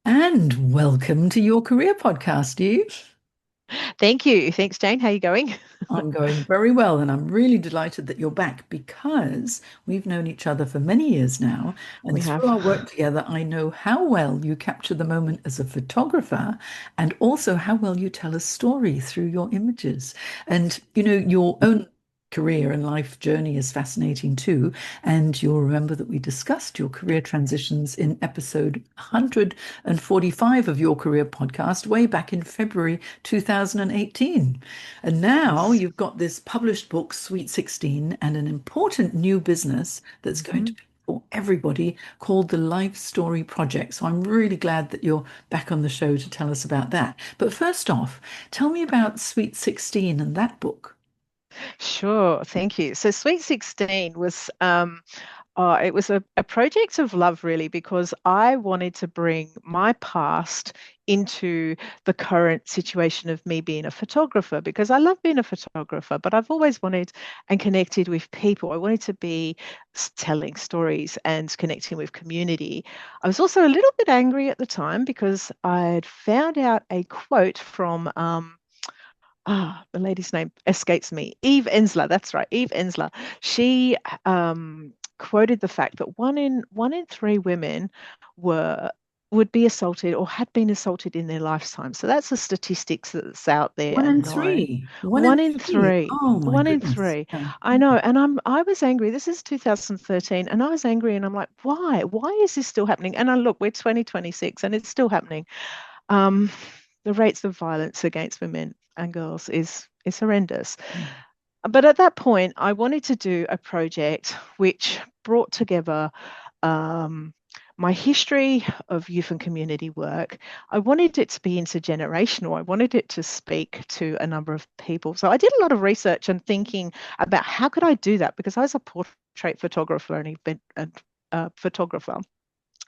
And welcome to your career podcast, Eve. Thank you. Thanks, Jane. How are you going? I'm going very well, and I'm really delighted that you're back because we've known each other for many years now. We And through have. our work together, I know how well you capture the moment as a photographer and also how well you tell a story through your images. And, your own career and life journey is fascinating too. And you'll remember that we discussed your career transitions in episode 145 of your career podcast way back in February 2018. And now Yes. you've got this published book, Sweet 16, and an important new business that's going to hmm be for everybody called the Life Story Project. So I'm really glad that you're back on the show to tell us about that. But first off, tell me about Sweet 16 and that book. Sure. Thank you. So Sweet 16 was it was a project of love really because I wanted to bring my past into the current situation of me being a photographer because I love being a photographer, but I've always wanted and connected with people. I wanted to be telling stories and connecting with community. I was also a little bit angry at the time because I'd found out a quote from the lady's name escapes me. Yve Ensler, that's right, Yve Ensler. She quoted the fact that one in three women were would be assaulted or had been assaulted in their lifetime. So that's a statistics that's out there One and and known. three. One One and in three. three. Oh my One in goodness. three. Yeah. I know. And I was angry. This is 2013. And I was angry and I'm like, why? Why is this still happening? And I look, we're 2026 and it's still happening. Um, the rates of violence against women and girls is horrendous. But at that point, I wanted to do a project which brought together um, my history of youth and community work. I wanted it to be intergenerational. I wanted it to speak to a number of people. So I did a lot of research and thinking about how could I do that because I was a portrait photographer and a photographer.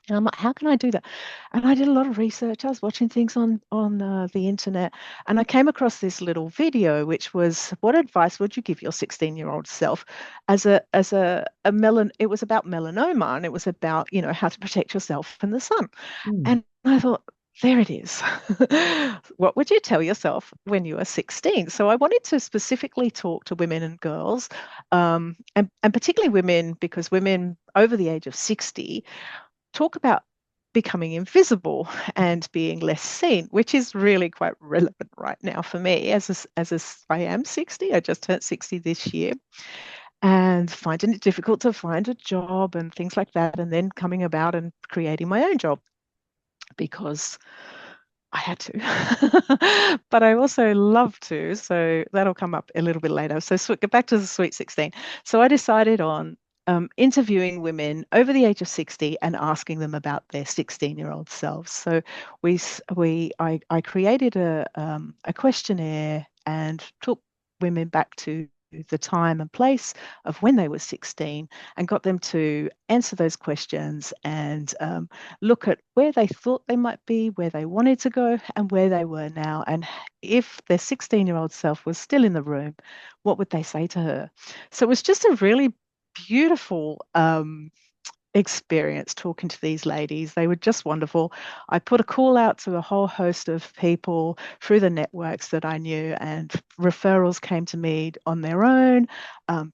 And I'm like, how can I do that? And I did a lot of research. I was watching things on the internet, and I came across this little video, which was, "What advice would you give your 16-year-old self?" As a melan. It was about melanoma, and it was about how to protect yourself from the sun. Mm. And I thought, there it is. What would you tell yourself when you were 16? So I wanted to specifically talk to women and girls, and particularly women, because women over the age of 60 talk about becoming invisible and being less seen, which is really quite relevant right now for me I am 60. I just turned 60 this year and finding it difficult to find a job and things like that, and then coming about and creating my own job because I had to. But I also love to, so that'll come up a little bit later. So get back to the Sweet 16. So I decided on interviewing women over the age of 60 and asking them about their 16-year-old selves. So I created a questionnaire and took women back to the time and place of when they were 16 and got them to answer those questions and look at where they thought they might be, where they wanted to go, and where they were now. And if their 16-year-old self was still in the room, what would they say to her? So it was just a really beautiful experience talking to these ladies. They were just wonderful. I put a call out to a whole host of people through the networks that I knew, and referrals came to me on their own.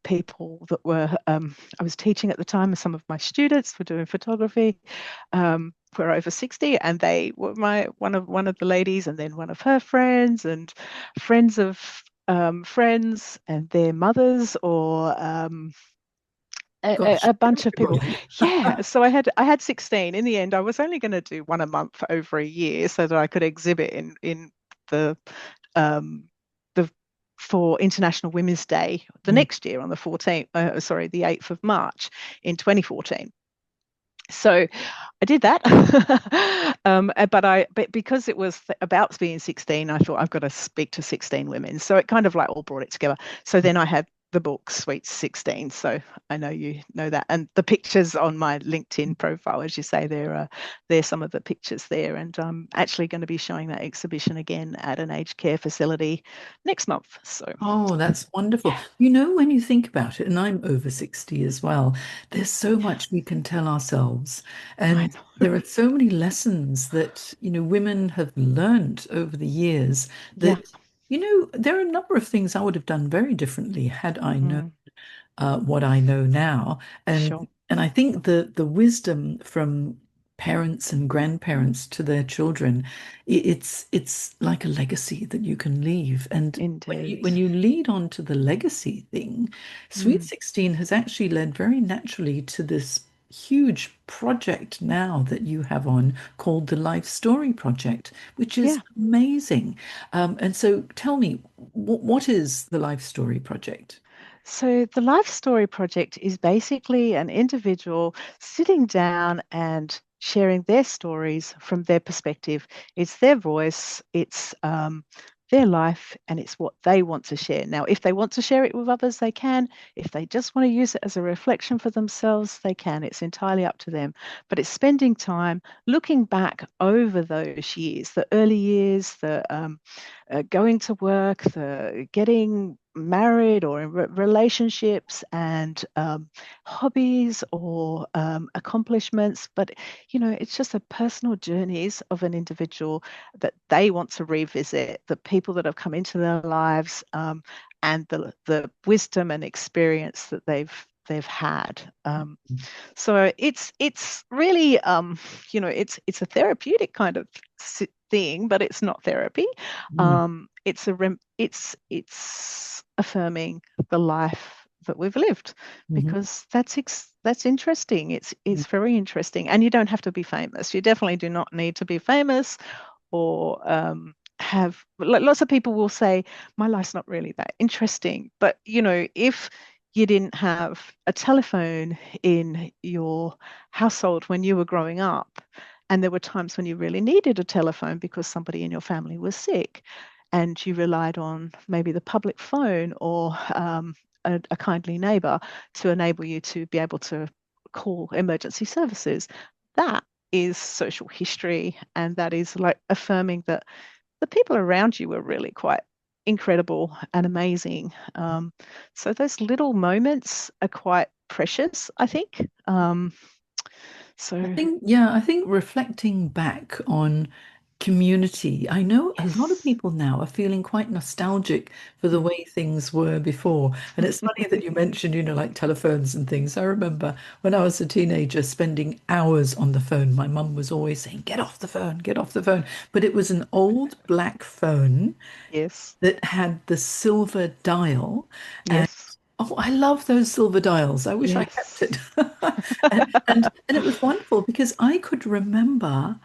People that I was teaching at the time, some of my students were doing photography. Were over 60 and they were one of the ladies and then one of her friends and friends of friends and their mothers or a, Gosh, a bunch of people. everybody. Yeah. So I had 16. In the end, I was only going to do one a month over a year so that I could exhibit in the um the for International Women's Day the Mm. next year on the 14th, sorry, the 8th of March in 2014. So I did that. But because it was about being 16, I thought I've got to speak to 16 women. So it kind of like all brought it together. So then I had the book Sweet 16. So I know you know that. And the pictures on my LinkedIn profile, as you say, they're some of the pictures there. And I'm actually going to be showing that exhibition again at an aged care facility next month. So Oh, that's wonderful. You know, when you think about it, and I'm over 60 as well, there's so yeah, much we can tell ourselves. I And know. there are so many lessons that, women have learned over the years Yeah. that, there are a number of things I would have done very differently had I known Mm, what I know now. And sure. and I think the wisdom from parents and grandparents to their children, it's like a legacy that you can leave. And when you Indeed. when you lead on to the legacy thing, Sweet Mm, 16 has actually led very naturally to this huge project now that you have on called the Life Story Project, which is yeah. amazing. And so tell me, what is the Life Story Project? So, the Life Story Project is basically an individual sitting down and sharing their stories from their perspective. It's their voice, it's their life, and it's what they want to share. Now, if they want to share it with others, they can. If they just want to use it as a reflection for themselves, they can. It's entirely up to them. But it's spending time looking back over those years, the early years, the going to work, the getting married or in relationships and hobbies or accomplishments. But, it's just a personal journeys of an individual that they want to revisit, the people that have come into their lives, and the wisdom and experience that they've had. So it's really it's a therapeutic kind of thing, but it's not therapy. Mm, It's affirming the life that we've lived mhm, because that's interesting. mm, It's very interesting, and you don't have to be famous. You definitely do not need to be famous or have lots of people will say my life's not really that interesting, but if you didn't have a telephone in your household when you were growing up, and there were times when you really needed a telephone because somebody in your family was sick, and you relied on maybe the public phone or a kindly neighbor to enable you to be able to call emergency services. That is social history, and that is like affirming that the people around you were really quite incredible and amazing. So those little moments are quite precious, I think. So I think reflecting back on community, I know a lot of yes. people now are feeling quite nostalgic for the Mm. way things were before. And it's funny that you mentioned, like telephones and things. I remember when I was a teenager spending hours on the phone. My mum was always saying, get off the phone, get off the phone. But it was an old black phone Yes. that had the silver dial. And Yes. oh, I love those silver dials. I wish I kept Yes. it. And it was wonderful because I could remember,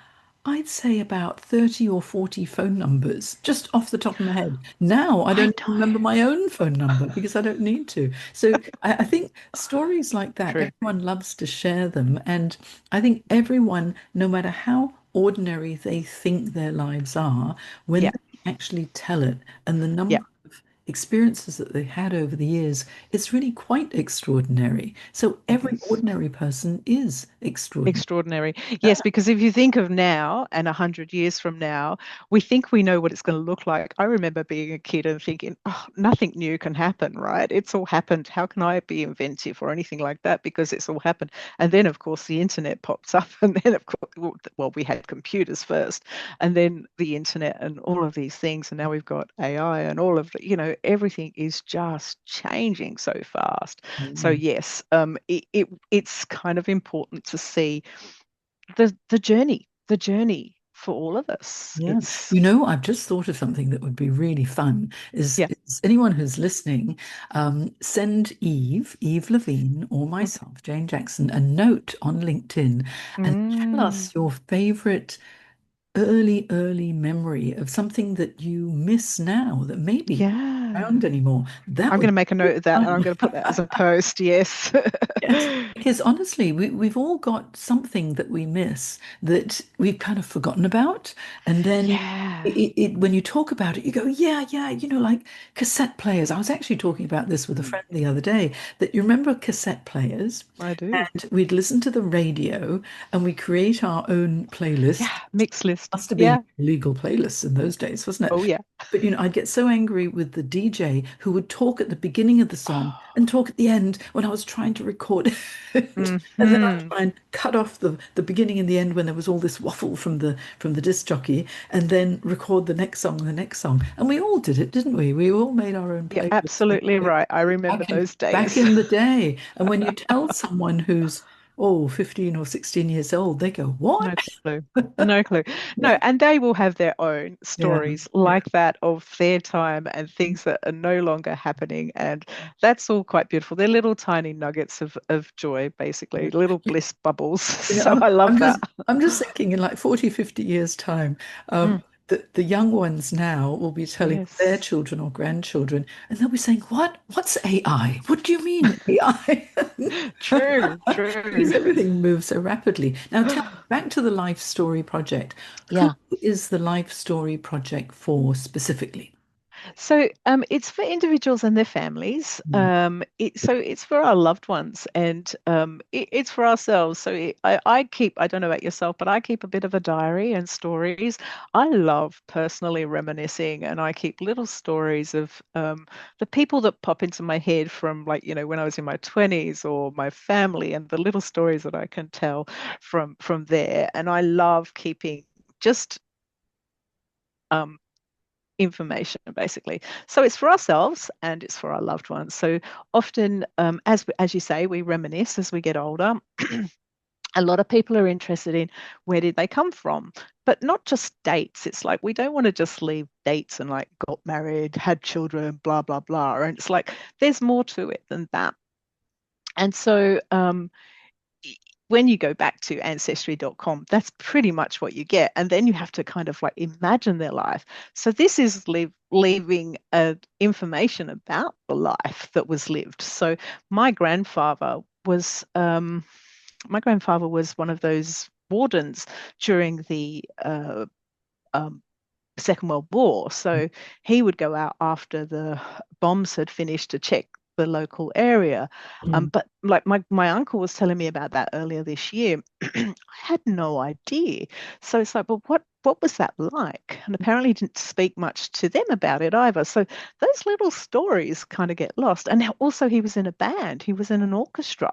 I'd say about 30 or 40 phone numbers just off the top of my head. Now I I don't even remember know. my own phone number because I don't need to. So I think stories like that, True. everyone loves to share them. And I think everyone, no matter how ordinary they think their lives are, when Yeah. they actually tell it and the Yeah. number of experiences that they had over the years, it's really quite extraordinary. So It every is. ordinary person is extraordinary. Extraordinary. Yes, because if you think of now and 100 years from now, we think we know what it's going to look like. I remember being a kid and thinking, oh, nothing new can happen, right? It's all happened. How can I be inventive or anything like that? Because it's all happened. And then, of course, the internet pops up. And then, of course, well, we had computers first, and then the internet and all of these things. And now we've got AI and all of everything is just changing so fast. So Mm. yes, it's kind of important to see the journey for all of us. Yeah. It's I've just thought of something that would be really fun yeah. is anyone who's listening, send Eve Lavine or myself, Jane Jackson, a note on LinkedIn and tell Mm, us your favorite early memory of something that you miss now that maybe yeah. around anymore. That I'm going would to make a be note of that and I'm fun. going to put that as a post. Yes. Yes, because honestly, we've all got something that we miss that we've kind of forgotten about. And then Yeah, when you talk about it, you go, yeah, yeah, like cassette players. I was actually talking about this with a mm, friend the other day, that you remember cassette players, I do. and we'd listen to the radio and we create our own Yeah, playlist. mixed list. Must have been Yeah. illegal playlists in those days, wasn't it? Oh, yeah. But I'd get so angry with the DJ who would talk at the beginning of the song and talk at the end when I was trying to record it. And then I'd Hmm. try and cut off the beginning and the end when there was all this waffle from the disc jockey, and then record the next song and the next song. And we all did it, didn't we? We all made our own You're playlists absolutely right. I remember those back days. in the day. And when you tell someone who's 15 or 16 years old, they go, No "What?" clue. No clue. No, Yeah, and they will have their own yeah, stories yeah. like that of their time and things that are no longer happening. And that's all quite beautiful. They're little tiny nuggets of joy, basically, little You, bliss bubbles. you know, So I love that. I'm just thinking in like 40, 50 years time, Mm, the young ones now will be telling their yes. children or grandchildren, and they'll be saying, "What? What's AI? What do you mean AI?" True, Because true. everything moves so rapidly. Now, tell me, back to the Life Story Project. Who Yeah. is the Life Story Project for specifically? So it's for individuals and their families. Mm. So it's for our loved ones and it's for ourselves. So I keep, I don't know about yourself, but I keep a bit of a diary and stories. I love personally reminiscing and I keep little stories of the people that pop into my head from like, when I was in my 20s or my family and the little stories that I can tell from there. And I love keeping just um, information basically. So it's for ourselves and it's for our loved ones. So often, as you say, we reminisce as we get older. A lot of people are interested in where did they come from, but not just dates. It's like we don't want to just leave dates and like got married, had children, blah blah blah. And it's like there's more to it than that. And so when you go back to ancestry.com, that's pretty much what you get. And then you have to kind of like imagine their life. So this is leaving information about the life that was lived. So my grandfather was one of those wardens during the um, Second World War. So he would go out after the bombs had finished to check the local area. Mm. But like my uncle was telling me about that earlier this year. I had no idea. So it's like, well, what was that like? And apparently didn't speak much to them about it either. So those little stories kind of get lost. And also he was in a band, he was in an orchestra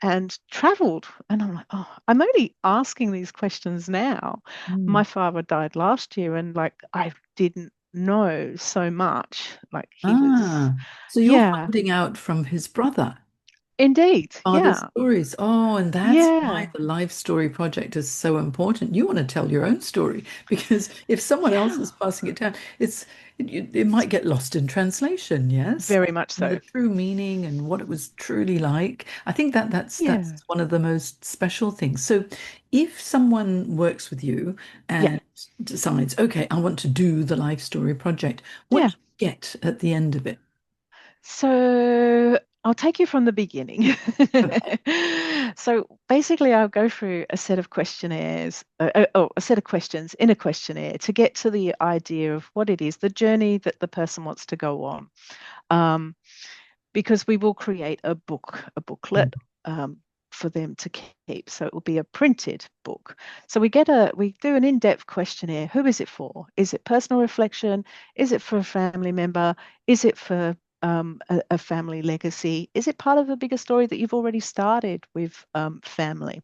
and traveled. And I'm like, oh, I'm only asking these questions now. Mm. My father died last year and like I didn't know so much. Like he was, Ah, so you're yeah, finding out from his brother. indeed. Father's Yeah. stories. Oh, and that's why Yeah. the Life Story Project is so important. You want to tell your own story because if someone else Yeah. is passing it down, it might get lost in translation, yes? Very much And the so. true meaning and what it was truly like. I think that's Yeah. one of the most special things. So if someone works with you Yeah. and decides, okay, I want to do the Life Story Project, what Yeah. do you get at the end of it? So I'll take you from the beginning. Okay. So basically, I'll go through a set of questionnaires, a set of questions in a questionnaire to get to the idea of what it is, the journey that the person wants to go on. Um, because we will create a booklet for them to keep. So it will be a printed book. So we do an in-depth questionnaire. Who is it for? Is it personal reflection? Is it for a family member? Is it for a family legacy? Is it part of a bigger story that you've already started with family?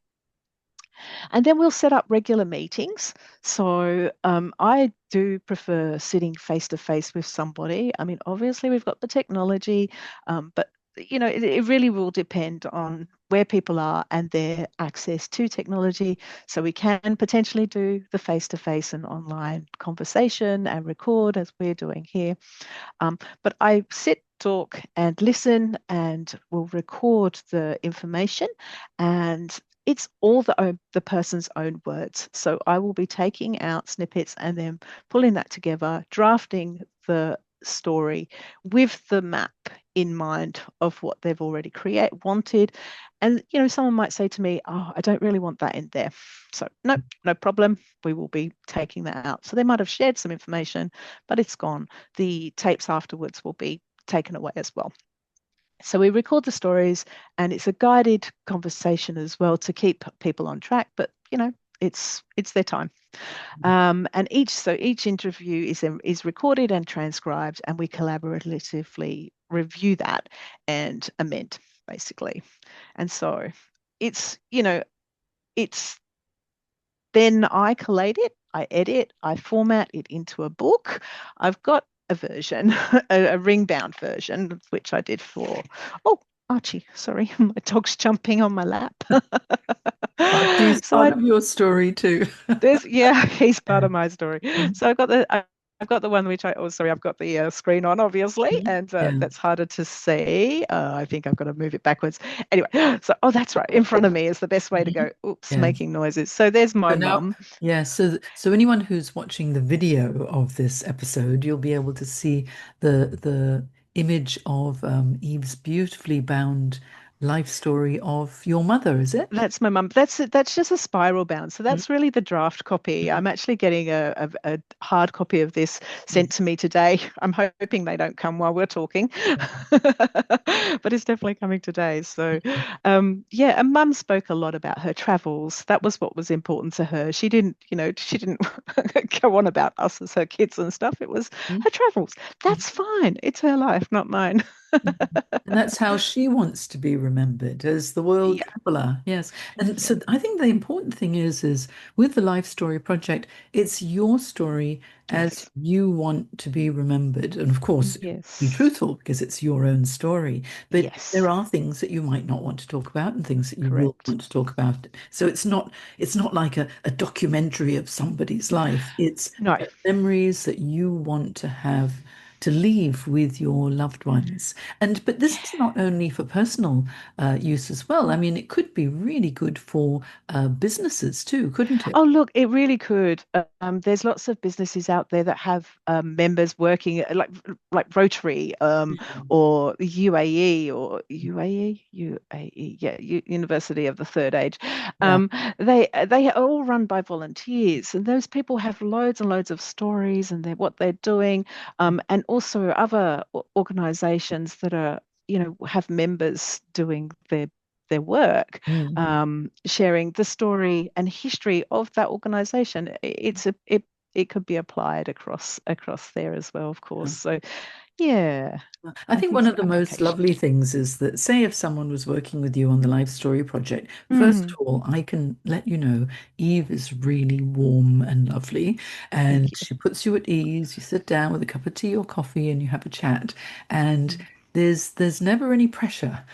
And then we'll set up regular meetings. So I do prefer sitting face to face with somebody. I mean, obviously, we've got the technology, but it really will depend on where people are and their access to technology. So we can potentially do the face to face and online conversation and record as we're doing here. But I sit, talk, and listen, and will record the information. And it's all the person's own words. So I will be taking out snippets and then pulling that together, drafting the story with the map in mind of what they've already wanted. And someone might say to me, "Oh, I don't really want that in there." So, nope, no problem. We will be taking that out. So they might have shared some information, but it's gone. The tapes afterwards will be taken away as well. So we record the stories, and it's a guided conversation as well to keep people on track. But it's their time. And each interview is recorded and transcribed, and we collaboratively review that and amend, basically. And so it's then I collate it, I edit, I format it into a book. I've got a version, a ring bound version, which I did for, oh, Archie, sorry, my dog's jumping on my lap. Archie's So part of your story too. yeah, he's part Yeah. of my story. Mhm. So I've got the one which oh, sorry, I've got the screen on, obviously, and Yeah. that's harder to see. I think I've got to move it backwards. Anyway, so, oh, that's right. In front of me is the best way to Mhm. go. Oops, Yeah. making noises. So there's my So now, mum. yeah, so anyone who's watching the video of this episode, you'll be able to see the image of Eve's beautifully bound life story of your mother, is it? That's my mum. That's just a spiral bound. So Mhm. that's really the draft copy. I'm actually getting a hard copy of this Mhm. sent to me today. I'm hoping they don't come while we're talking, but it's definitely coming today. So, yeah, and Mum spoke a lot about her travels. That was what was important to her. She didn't go on about us as her kids and stuff. It was Mhm. her travels. Mhm. That's fine. It's her life, not mine. Mhm. And that's how she wants to be remembered as the world Yeah, traveler. Yes. And yeah, so I think the important thing is with the Life Story Project, it's your story as yes, you want to be remembered. And of course, be yes, truthful because it's your own story. But there yes. are things that you might not want to talk about and things that you will Correct. want to talk about. So it's not like a documentary of somebody's life. It's No. memories that you want to have to leave with your loved ones. And but this is not only for personal use as well. I mean, it could be really good for businesses too, couldn't it? Oh, look, it really could. There's lots of businesses out there that have members working like Rotary Mm. or UAE or UAE, yeah, University of the Third Age. Yeah. They are all run by volunteers, and those people have loads and loads of stories and what they're doing, and also other organisations that are have members doing their work, Mm. sharing the story and history of that organization. It could be applied across there as well, of course. So yeah, I I think think one some of the most application. lovely things is that, say, if someone was working with you on the Life Story project, first Mm, of all, I can let you know Eve is really warm and lovely, and thank you. she puts you at ease. You sit down with a cup of tea or coffee and you have a chat, and there's never any pressure,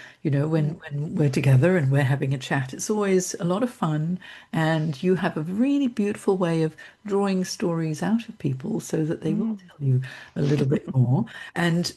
Mm, when we're together and we're having a chat. It's always a lot of fun, and you have a really beautiful way of drawing stories out of people so that they will mm, tell you a little bit more. And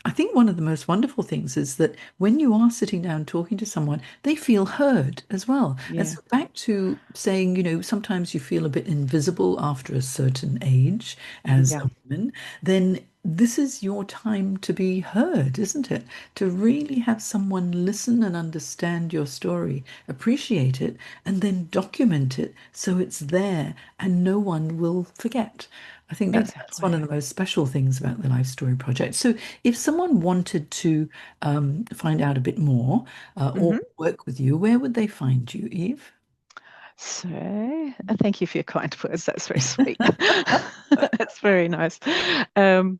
I think one of the most wonderful things is that when you are sitting down talking to someone, they feel heard as well. And yeah, so back to saying, sometimes you feel a bit invisible after a certain age as yeah, a woman, then this is your time to be heard, isn't it? To really have someone listen and understand your story, appreciate it, and then document it so it's there and no one will forget. I think that's exactly. one of the most special things about the Life Story Project. So, if someone wanted to find out a bit more or Hmm. work with you, where would they find you, Eve? So, thank you for your kind words. That's very sweet. That's very nice. Um,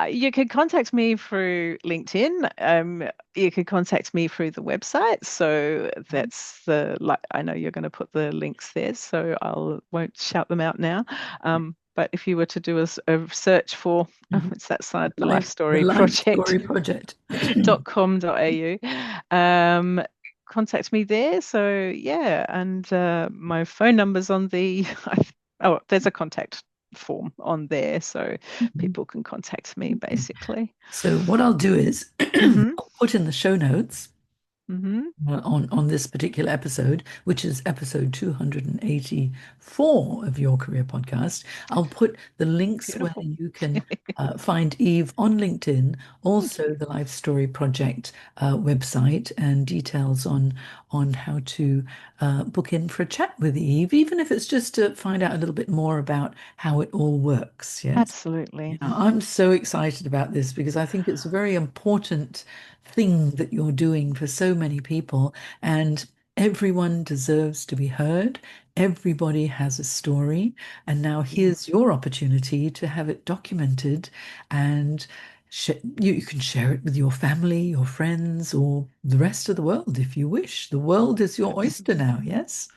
you can contact me through LinkedIn. You can contact me through the website. So that's like I know you're going to put the links there, so I won't shout them out now. But if you were to do a search for Mhm. it's that side, the Life The Story Life Project Story Project. .com.au, contact me there. So yeah, and my phone number's on the oh, there's a contact form on there, so people can contact me basically. So, what I'll do is Hmm. I'll put in the show notes Hmm. on this particular episode, which is episode 284 of Your Career Podcast. I'll put the links where Beautiful. you can find Eve on LinkedIn, Thank you. also the Life Story Project website, and details on how to book in for a chat with Eve, even if it's just to find out a little bit more about how it all works. Yes. Yeah, Absolutely. I'm so excited about this because I think it's a very important thing that you're doing for so many people, and everyone deserves to be heard. Everybody has a story, and now Yeah. here's your opportunity to have it documented, and you can share it with your family, your friends, or the rest of the world if you wish. The world is your oyster now, yes?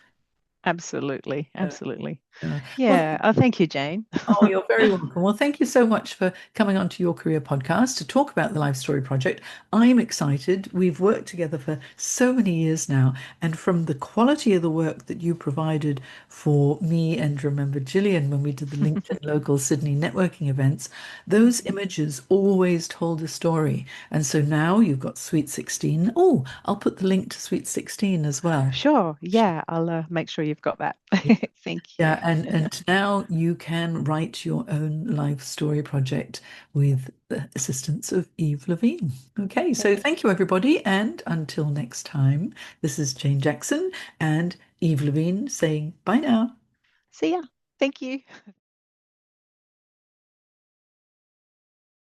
Absolutely. Uh, Absolutely. well, Yeah. Oh, thank you, Jane. oh, you're very welcome. Well, thank you so much for coming onto Your Career Podcast to talk about the Life Story Project. I'm excited. We've worked together for so many years now, and from the quality of the work that you provided for me and remember Gillian when we did the LinkedIn local Sydney networking events, those images always told a story. And so now you've got Sweet 16. Oh, I'll put the link to Sweet 16 as well. Sure. Yeah. I'll make sure you've got that. Thank Yeah, you. and now you can write your own life story project with the assistance of Yve Lavine. Okay, so thank you everybody, and until next time, this is Jane Jackson and Yve Lavine saying bye now. See ya. Thank you.